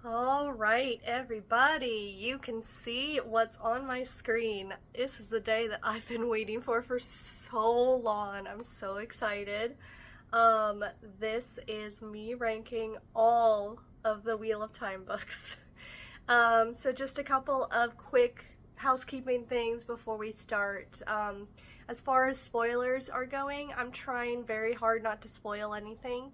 All right, everybody, you can see what's on my screen. This is the day that I've been waiting for so long. I'm so excited. This is me ranking all of the Wheel of Time books. So just a couple of quick housekeeping things before we start. As far as spoilers are going, I'm trying very hard not to spoil anything.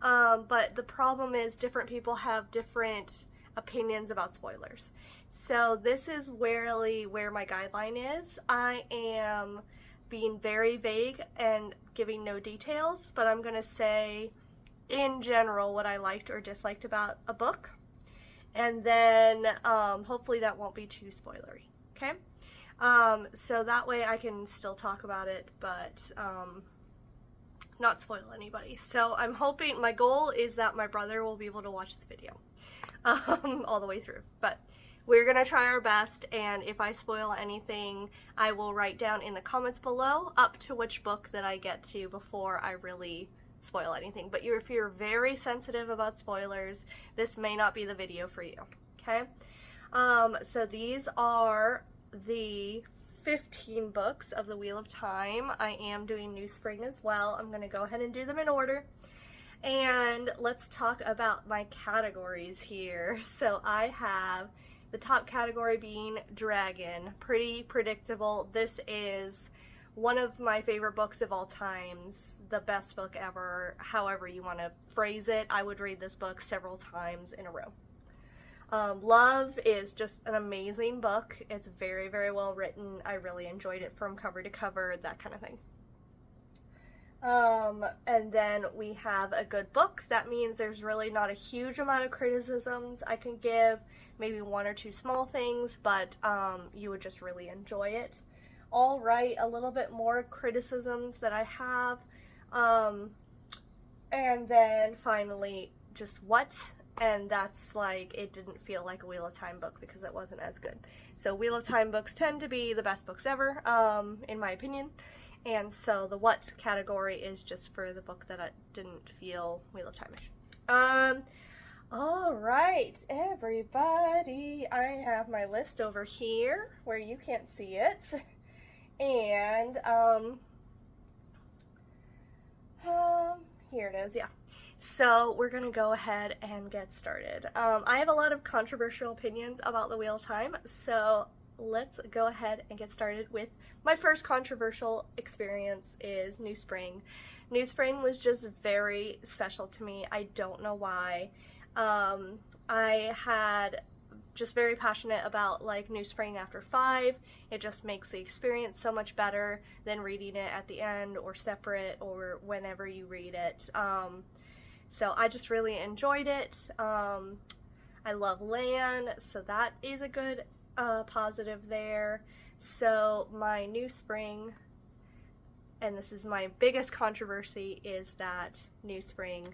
But the problem is different people have different opinions about spoilers. So this is really where my guideline is. I am being very vague and giving no details, but I'm going to say in general what I liked or disliked about a book. And then hopefully that won't be too spoilery. Okay? So that way I can still talk about it, but not spoil anybody. So I'm hoping, my goal is that my brother will be able to watch this video all the way through. But we're going to try our best, and if I spoil anything, I will write down in the comments below up to which book that I get to before I really spoil anything. But if you're very sensitive about spoilers, this may not be the video for you. Okay? So these are the 15 books of the Wheel of Time. I am doing New Spring as well. I'm going to go ahead and do them in order. And let's talk about my categories here. So I have the top category being Dragon. Pretty predictable. This is one of my favorite books of all times. The best book ever, however you want to phrase it. I would read this book several times in a row. Love is just an amazing book. It's very, very well written. I really enjoyed it from cover to cover, that kind of thing. And then we have a good book. That means there's really not a huge amount of criticisms I can give, maybe one or two small things, but you would just really enjoy it. All right, a little bit more criticisms that I have. And then finally, just what? And that's like, it didn't feel like a Wheel of Time book because it wasn't as good. So Wheel of Time books tend to be the best books ever, in my opinion. And so the what category is just for the book that I didn't feel Wheel of Time-ish. All right, everybody, I have my list over here where you can't see it. And, here it is, yeah. So we're going to go ahead and get started. I have a lot of controversial opinions about the Wheel of Time, so let's go ahead and get started with my first controversial experience is New Spring. New Spring was just very special to me. I don't know why. I had just very passionate about like New Spring after 5. It just makes the experience so much better than reading it at the end or separate or whenever you read it. So I just really enjoyed it. I love Lan, so that is a good positive there. So my New Spring, and this is my biggest controversy, is that New Spring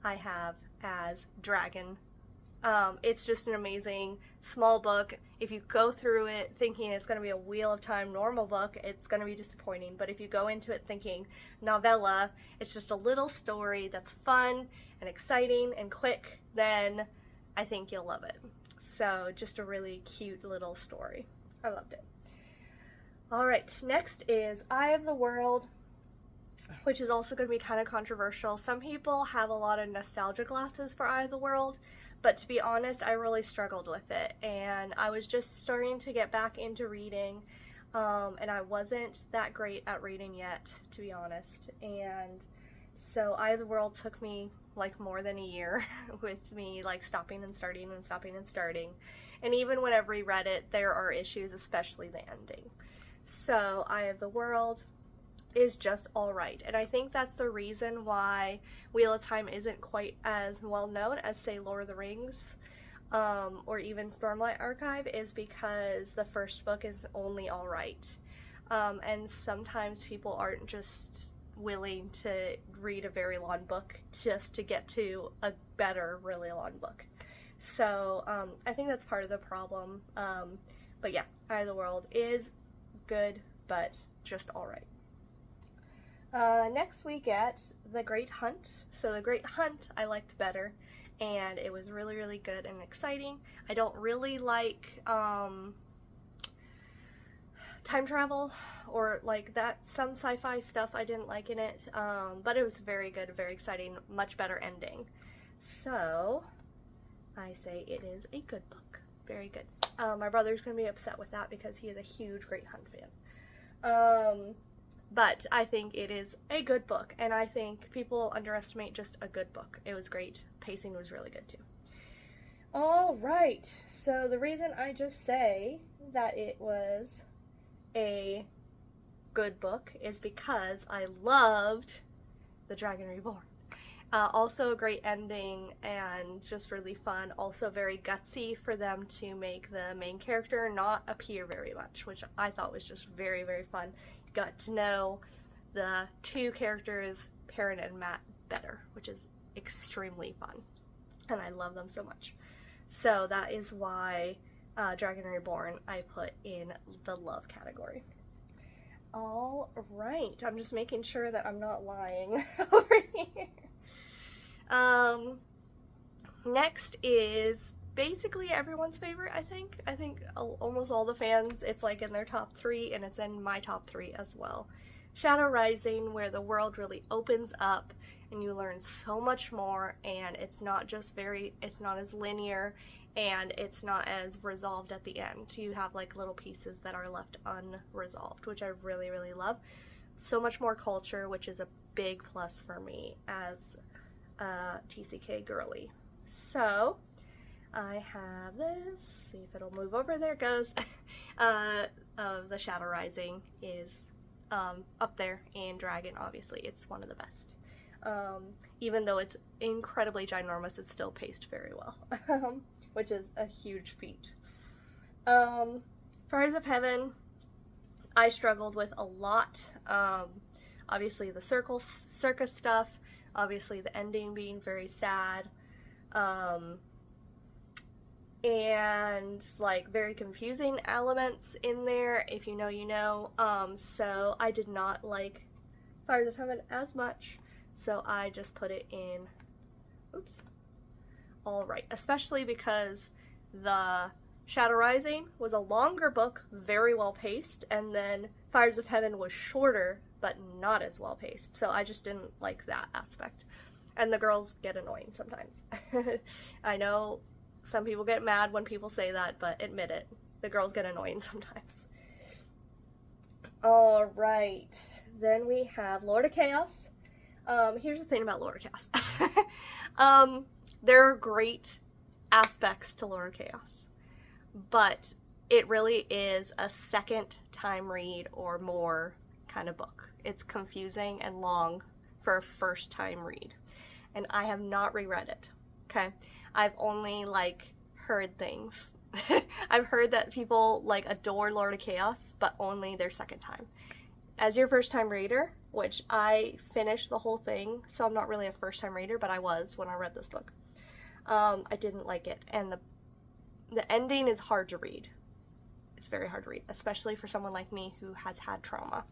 I have as Dragon. It's just an amazing small book. If you go through it thinking it's going to be a Wheel of Time normal book, it's going to be disappointing. But if you go into it thinking novella, it's just a little story that's fun and exciting and quick, then I think you'll love it. So just a really cute little story. I loved it. All right, next is Eye of the World, which is also going to be kind of controversial. Some people have a lot of nostalgia glasses for Eye of the World, but to be honest, I really struggled with it, and I was just starting to get back into reading, and I wasn't that great at reading yet, to be honest, and so Eye of the World took me like more than a year with me like stopping and starting and stopping and starting, and even when I've reread it, there are issues, especially the ending. So Eye of the World is just alright, and I think that's the reason why Wheel of Time isn't quite as well known as, say, Lord of the Rings or even Stormlight Archive, is because the first book is only alright, and sometimes people aren't just willing to read a very long book just to get to a better, really long book. So I think that's part of the problem, but yeah, Eye of the World is good, but just alright. Next we get The Great Hunt. So The Great Hunt I liked better, and it was really, really good and exciting. I don't really like time travel or like that, some sci-fi stuff I didn't like in it, but it was very good, very exciting, much better ending. So I say it is a good book. Very good. My brother's going to be upset with that because he is a huge Great Hunt fan. But I think it is a good book, and I think people underestimate just a good book. It was great. Pacing was really good too. Alright, so the reason I just say that it was a good book is because I loved The Dragon Reborn. Also a great ending and just really fun. Also very gutsy for them to make the main character not appear very much, which I thought was just very, very fun. Got to know the two characters, Perrin and Matt, better, which is extremely fun. And I love them so much. So that is why Dragon Reborn I put in the love category. All right, I'm just making sure that I'm not lying over here. Next is basically everyone's favorite, I think. I think almost all the fans, it's like in their top 3, and it's in my top 3 as well. Shadow Rising, where the world really opens up and you learn so much more, and it's not just it's not as linear, and it's not as resolved at the end. You have like little pieces that are left unresolved, which I really, really love. So much more culture, which is a big plus for me as a TCK girly. So I have this, see if it'll move over, there it goes. The Shadow Rising is up there, and Dragon, obviously, it's one of the best. Even though it's incredibly ginormous, it's still paced very well, which is a huge feat. Fires of Heaven, I struggled with a lot. Obviously the circus stuff, obviously the ending being very sad, and like very confusing elements in there. If you know, you know. So I did not like Fires of Heaven as much, so I just put it in, oops, alright, especially because the Shadow Rising was a longer book, very well paced, and then Fires of Heaven was shorter but not as well paced, so I just didn't like that aspect. And the girls get annoying sometimes. I know some people get mad when people say that, but admit it, the girls get annoying sometimes. Alright, then we have Lord of Chaos. Here's the thing about Lord of Chaos. There are great aspects to Lord of Chaos, but it really is a second time read or more kind of book. It's confusing and long for a first time read, and I have not reread it, okay? I've only like heard things. I've heard that people like adore Lord of Chaos, but only their second time. As your first time reader, which I finished the whole thing, so I'm not really a first time reader, but I was when I read this book. I didn't like it, and the ending is hard to read. It's very hard to read, especially for someone like me who has had trauma.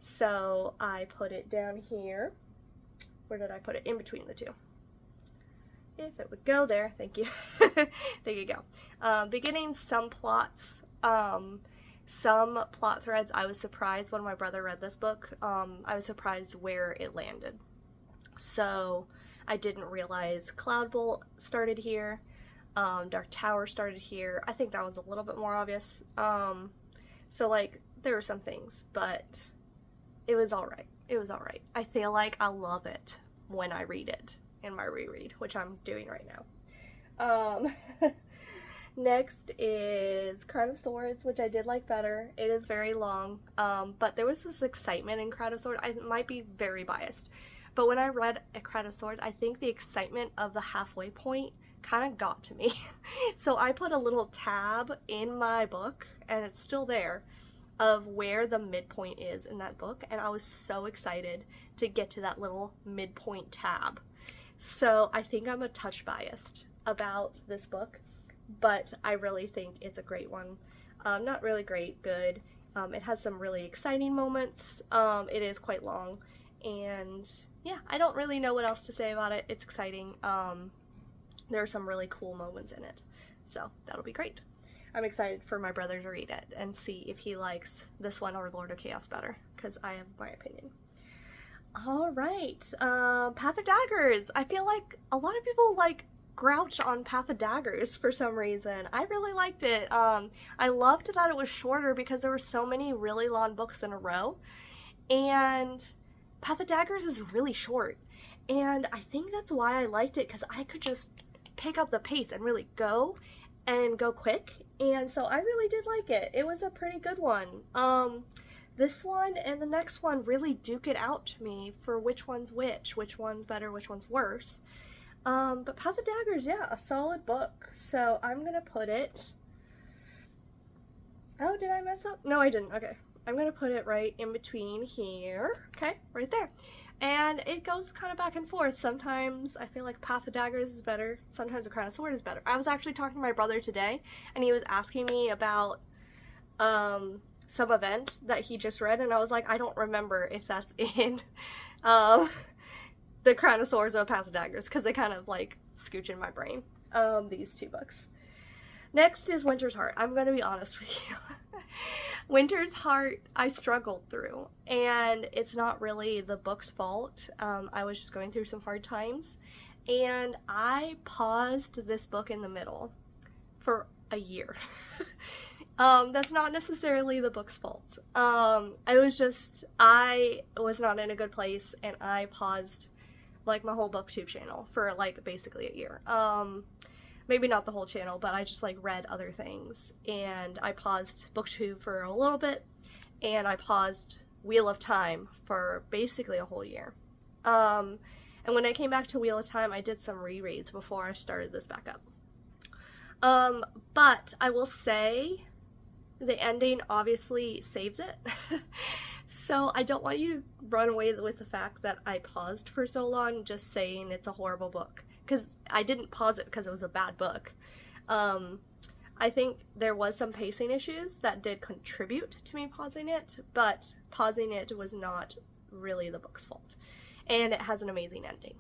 So I put it down here. Where did I put it? In between the two. If it would go there, thank you. There you go. Beginning, some plots, some plot threads. I was surprised when my brother read this book. I was surprised where it landed. So I didn't realize Cloud Bolt started here. Dark Tower started here. I think that one's a little bit more obvious. So like there were some things, but it was alright. It was alright. I feel like I'll love it when I read it in my reread, which I'm doing right now. Next is Crown of Swords, which I did like better. It is very long, but there was this excitement in Crown of Swords. I might be very biased, but when I read A Crown of Swords, I think the excitement of the halfway point kind of got to me. So I put a little tab in my book, and it's still there, of where the midpoint is in that book, and I was so excited to get to that little midpoint tab. So I think I'm a touch biased about this book, but I really think it's a great one. Not really great, good. It has some really exciting moments. It is quite long, and yeah, I don't really know what else to say about it. It's exciting. There are some really cool moments in it. So that'll be great. I'm excited for my brother to read it and see if he likes this one or Lord of Chaos better, because I have my opinion. All right, Path of Daggers. I feel like a lot of people like grouch on Path of Daggers for some reason. I really liked it. I loved that it was shorter because there were so many really long books in a row, and Path of Daggers is really short, and I think that's why I liked it, because I could just pick up the pace and really go quick, and so I really did like it. It was a pretty good one. This one and the next one really duke it out to me for which one's which one's better, which one's worse. But Path of Daggers, yeah, a solid book. So I'm gonna put it, oh, did I mess up? No, I didn't. Okay, I'm gonna put it right in between here. Okay, right there. And it goes kind of back and forth. Sometimes I feel like Path of Daggers is better. Sometimes The Crown of Sword is better. I was actually talking to my brother today, and he was asking me about some event that he just read, and I was like, I don't remember if that's in The Crown of Swords or Path of Daggers, because they kind of like scooch in my brain, these two books. Next is Winter's Heart. I'm going to be honest with you. Winter's Heart I struggled through, and it's not really the book's fault. I was just going through some hard times, and I paused this book in the middle for a year. That's not necessarily the book's fault. I was not in a good place, and I paused like my whole booktube channel for like basically a year. Maybe not the whole channel, but I just like read other things, and I paused booktube for a little bit, and I paused Wheel of Time for basically a whole year. And when I came back to Wheel of Time, I did some rereads before I started this back up. But I will say the ending obviously saves it. So I don't want you to run away with the fact that I paused for so long just saying it's a horrible book, because I didn't pause it because it was a bad book. I think there was some pacing issues that did contribute to me pausing it, but pausing it was not really the book's fault. And it has an amazing ending.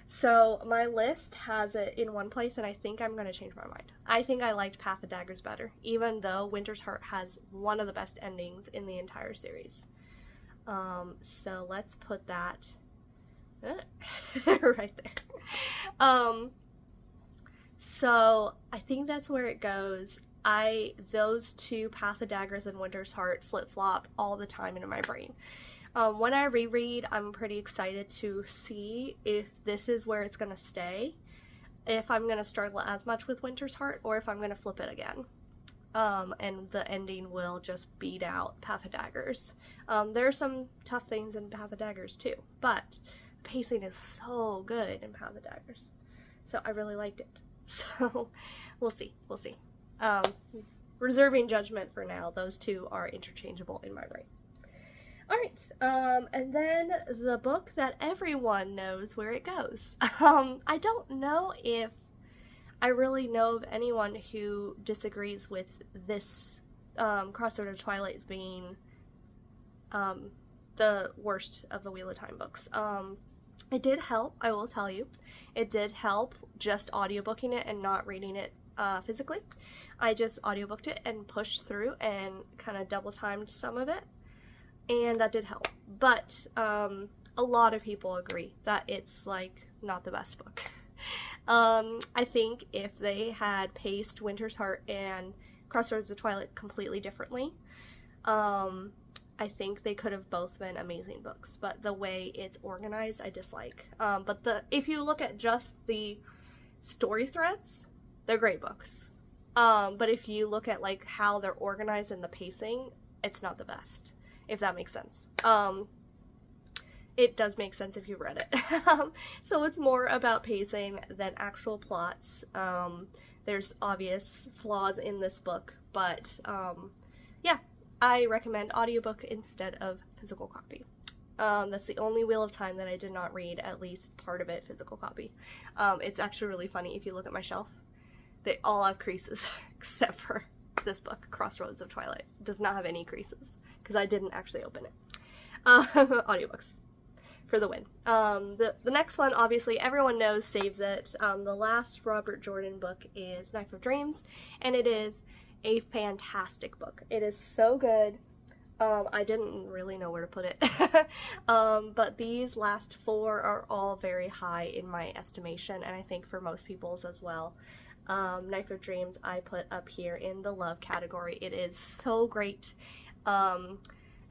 So my list has it in one place, and I think I'm going to change my mind. I think I liked Path of Daggers better, even though Winter's Heart has one of the best endings in the entire series. So let's put that right there. So I think that's where it goes. Those two, Path of Daggers and Winter's Heart, flip-flop all the time in my brain. When I reread, I'm pretty excited to see if this is where it's going to stay, if I'm going to struggle as much with Winter's Heart, or if I'm going to flip it again. And the ending will just beat out Path of Daggers. There are some tough things in Path of Daggers too, but pacing is so good in Path of Daggers. So I really liked it. So we'll see. Reserving judgment for now. Those two are interchangeable in my brain. Alright, and then the book that everyone knows where it goes. I don't know if I really know of anyone who disagrees with this Crossroads of Twilight as being the worst of the Wheel of Time books. It did help, I will tell you. It did help just audiobooking it and not reading it physically. I just audiobooked it and pushed through and kind of double timed some of it, and that did help. But a lot of people agree that it's like not the best book. I think if they had paced Winter's Heart and Crossroads of Twilight completely differently, I think they could have both been amazing books, but the way it's organized I dislike. But if you look at just the story threads, they're great books. But if you look at like how they're organized and the pacing, it's not the best, if that makes sense. It does make sense if you've read it. So it's more about pacing than actual plots. There's obvious flaws in this book, but yeah, I recommend audiobook instead of physical copy. That's the only Wheel of Time that I did not read, at least part of it physical copy. It's actually really funny. If you look at my shelf, they all have creases except for this book, Crossroads of Twilight. It does not have any creases because I didn't actually open it. Audiobooks. for the win. The next one, obviously, everyone knows Saves It. The last Robert Jordan book is Knife of Dreams, and it is a fantastic book. It is so good. I didn't really know where to put it. But these last 4 are all very high in my estimation, and I think for most people's as well. Knife of Dreams I put up here in the love category. It is so great.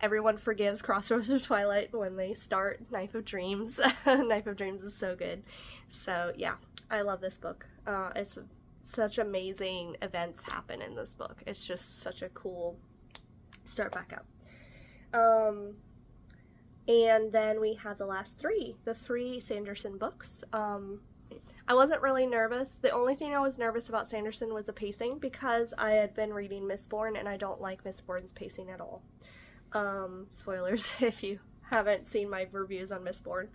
Everyone forgives Crossroads of Twilight when they start Knife of Dreams. Knife of Dreams is so good. So yeah, I love this book. It's such amazing events happen in this book. It's just such a cool start back up. And then we have the last 3, the 3 Sanderson books. I wasn't really nervous. The only thing I was nervous about Sanderson was the pacing, because I had been reading Mistborn and I don't like Mistborn's pacing at all. Spoilers if you haven't seen my reviews on Mistborn.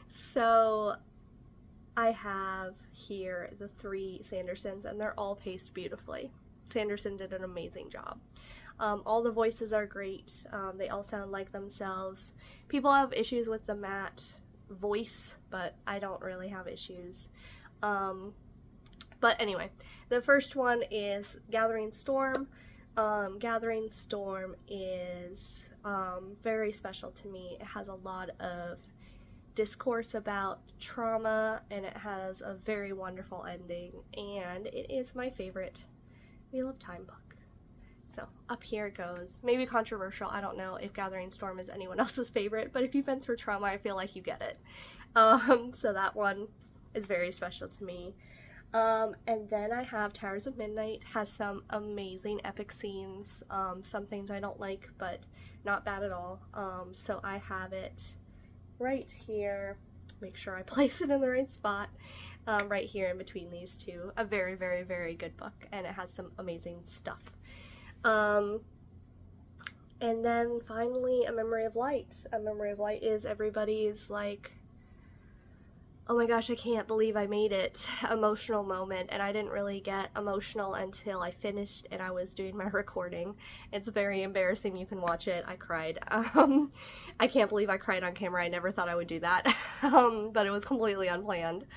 So I have here the 3 Sandersons, and they're all paced beautifully. Sanderson did an amazing job. All the voices are great. They all sound like themselves. People have issues with the Matt voice, but I don't really have issues. But anyway, the first one is Gathering Storm. Gathering Storm is very special to me. It has a lot of discourse about trauma, and it has a very wonderful ending, and it is my favorite Wheel of Time book. So up here it goes. Maybe controversial. I don't know if Gathering Storm is anyone else's favorite, but if you've been through trauma, I feel like you get it. So that one is very special to me. And then I have Towers of Midnight. Has some amazing epic scenes. Some things I don't like, but not bad at all. So I have it right here. Make sure I place it in the right spot. Right here in between these two. A very, very, very good book, and it has some amazing stuff. And then finally, A Memory of Light. A Memory of Light is everybody's like, oh my gosh, I can't believe I made it emotional moment, and I didn't really get emotional until I finished and I was doing my recording. It's very embarrassing. You can watch it. I cried. I can't believe I cried on camera. I never thought I would do that. But it was completely unplanned.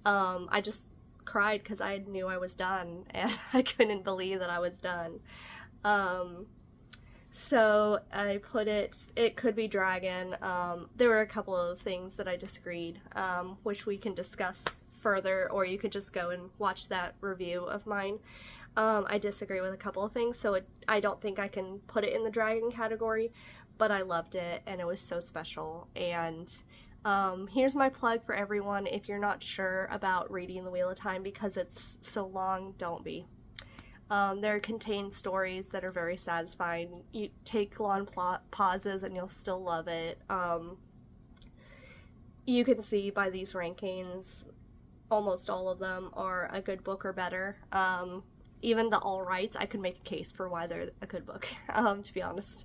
I just cried because I knew I was done, and I couldn't believe that I was done. So I put it could be Dragon. There were a couple of things that I disagreed, which we can discuss further, or you could just go and watch that review of mine. I disagree with a couple of things, so I don't think I can put it in the Dragon category, but I loved it, and it was so special. And here's my plug for everyone. If you're not sure about reading The Wheel of Time because it's so long, don't be. There contain stories that are very satisfying. You take long pauses and you'll still love it. You can see by these rankings, almost all of them are a good book or better. Even the all rights, I could make a case for why they're a good book, to be honest.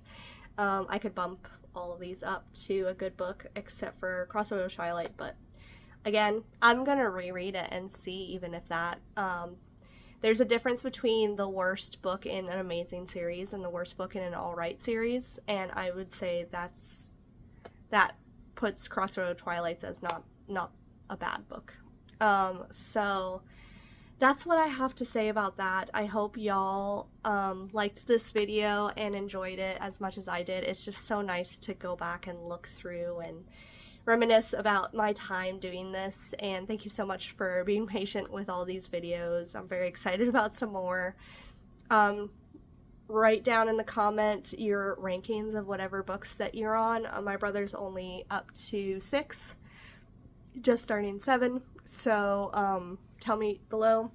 I could bump all of these up to a good book, except for Crossroads of Twilight, but again, I'm gonna reread it and see even if that, there's a difference between the worst book in an amazing series and the worst book in an all-right series, and I would say that puts Crossroads of Twilight as not a bad book. So that's what I have to say about that. I hope y'all liked this video and enjoyed it as much as I did. It's just so nice to go back and look through and reminisce about my time doing this, and thank you so much for being patient with all these videos. I'm very excited about some more. Write down in the comment your rankings of whatever books that you're on. My brother's only up to 6, just starting 7, so tell me below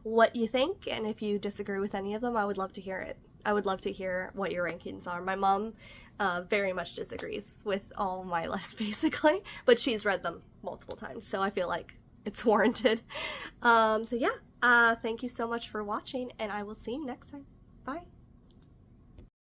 what you think, and if you disagree with any of them, I would love to hear it. I would love to hear what your rankings are. My mom very much disagrees with all my lists, basically, but she's read them multiple times, so I feel like it's warranted. So yeah, thank you so much for watching, and I will see you next time. Bye!